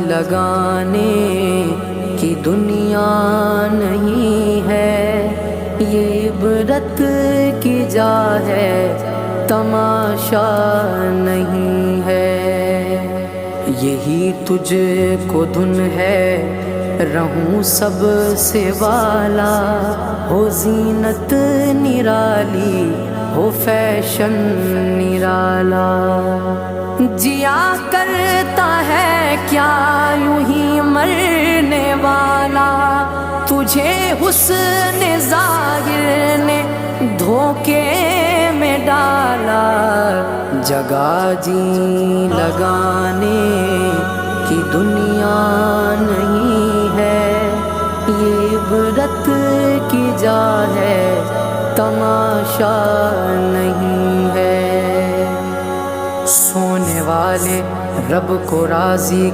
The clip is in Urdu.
لگانے کی دنیا نہیں ہے، یہ عبرت کی جا ہے، تماشا نہیں ہے۔ یہی تجھ کو دھن ہے، رہوں سب سے والا، ہو زینت نرالی، ہو فیشن نرالا۔ جیا کرتا ہے کیا یوں ہی مرنے والا، تجھے حسن ظاہر نے دھوکے میں ڈالا۔ جگہ جی لگانے کی دنیا نہیں ہے، یہ عبرت کی جا ہے، تماشا نہیں ہے۔ سونے والے رب کو راضی